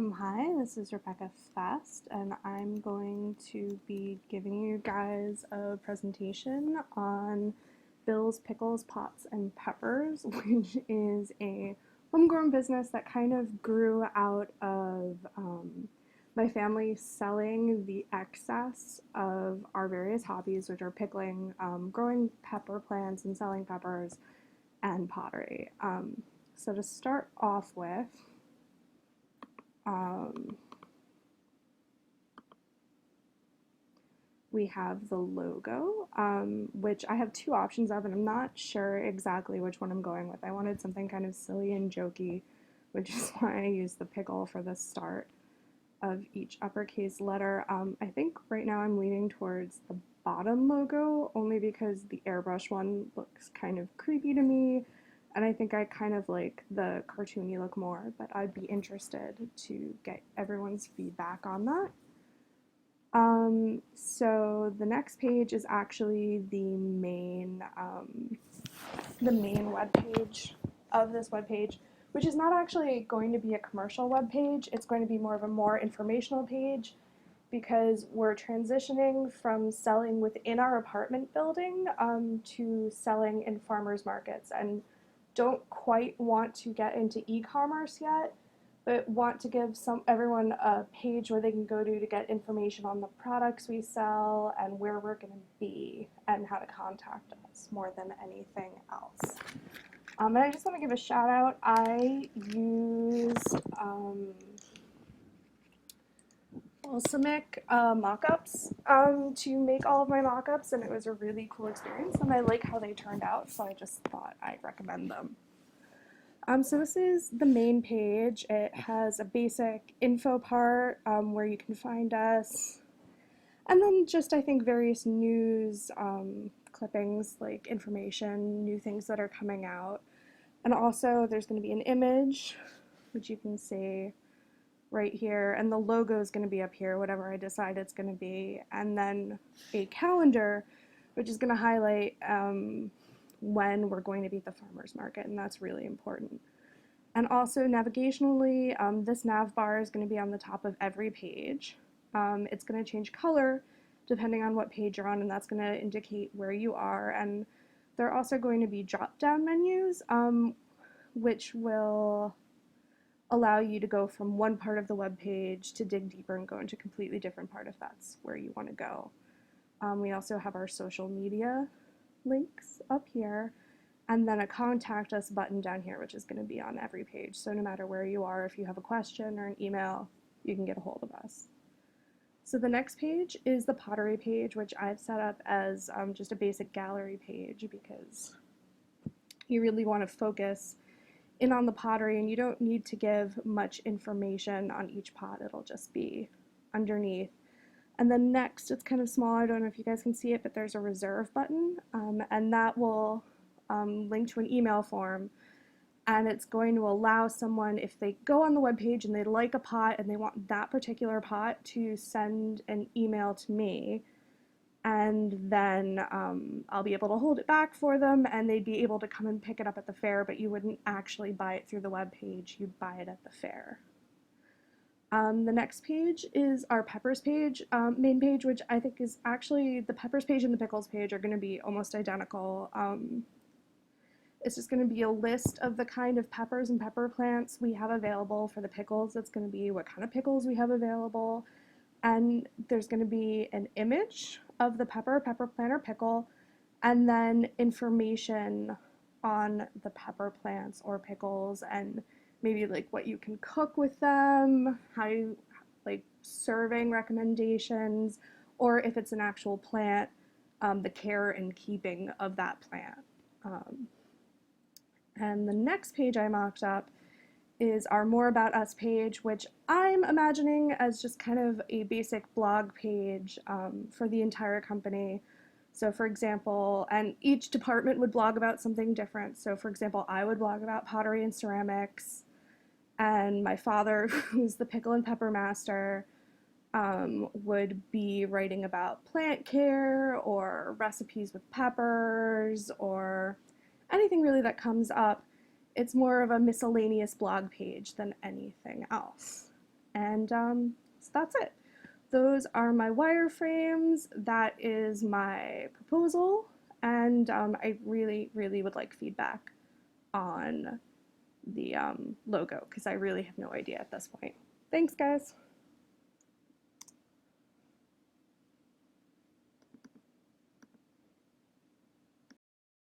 Hi, this is Rebecca Fast, and I'm going to be giving you guys a presentation on Bill's Pickles, Pots, and Peppers, which is a homegrown business that kind of grew out of my family selling the excess of our various hobbies, which are pickling, growing pepper plants, and selling peppers, and pottery. So to start off with, um, we have the logo, which I have two options of, and I'm not sure exactly which one I'm going with. I wanted something kind of silly and jokey, which is why I used the pickle for the start of each uppercase letter. I think right now I'm leaning towards the bottom logo, only because the airbrush one looks kind of creepy to me, and I think I kind of like the cartoony look more, but I'd be interested to get everyone's feedback on that. So the next page is actually the main web page of this web page, which is not actually going to be a commercial web page. It's going to be more of a more informational page because we're transitioning from selling within our apartment building to selling in farmers markets, and don't quite want to get into e-commerce yet, but want to give everyone a page where they can go to get information on the products we sell and where we're going to be and how to contact us more than anything else. And I just want to give a shout out. I used Balsamic mock-ups to make all of my mock-ups, and it was a really cool experience, and I like how they turned out, so I just thought I'd recommend them. So this is the main page. It has a basic info part where you can find us, and then just I think various news clippings, like information, new things that are coming out. And also there's going to be an image, which you can see right here, and the logo is going to be up here, whatever I decide it's going to be, and then a calendar, which is going to highlight when we're going to be at the farmer's market, and that's really important. And also navigationally, this nav bar is going to be on the top of every page. It's going to change color depending on what page you're on, and that's going to indicate where you are. And there are also going to be drop-down menus, which will allow you to go from one part of the web page to dig deeper and go into a completely different part if that's where you want to go. We also have our social media links up here, and then a contact us button down here, which is going to be on every page. So no matter where you are, if you have a question or an email, you can get a hold of us. So the next page is the pottery page, which I've set up as just a basic gallery page because you really want to focus in on the pottery, and you don't need to give much information on each pot. It'll just be underneath. And then next, it's kind of small. I don't know if you guys can see it, but there's a reserve button, and that will link to an email form, and it's going to allow someone, if they go on the webpage and they like a pot and they want that particular pot, to send an email to me, and then I'll be able to hold it back for them, and they'd be able to come and pick it up at the fair, but you wouldn't actually buy it through the webpage, you'd buy it at the fair. The next page is our peppers page, main page, which I think is actually, the peppers page and the pickles page are going to be almost identical. It's just going to be a list of the kind of peppers and pepper plants we have available. For the pickles, it's going to be what kind of pickles we have available, and there's going to be an image of the pepper plant or pickle, and then information on the pepper plants or pickles, and maybe like what you can cook with them, how you, like serving recommendations, or if it's an actual plant, the care and keeping of that plant. And the next page I mocked up is our More About Us page, which I'm imagining as just kind of a basic blog page for the entire company. So for example, and each department would blog about something different. So for example, I would blog about pottery and ceramics, and my father, who's the pickle and pepper master, would be writing about plant care or recipes with peppers or anything really that comes up. It's more of a miscellaneous blog page than anything else. And so that's it. Those are my wireframes. That is my proposal. And I really, really would like feedback on the logo because I really have no idea at this point. Thanks, guys.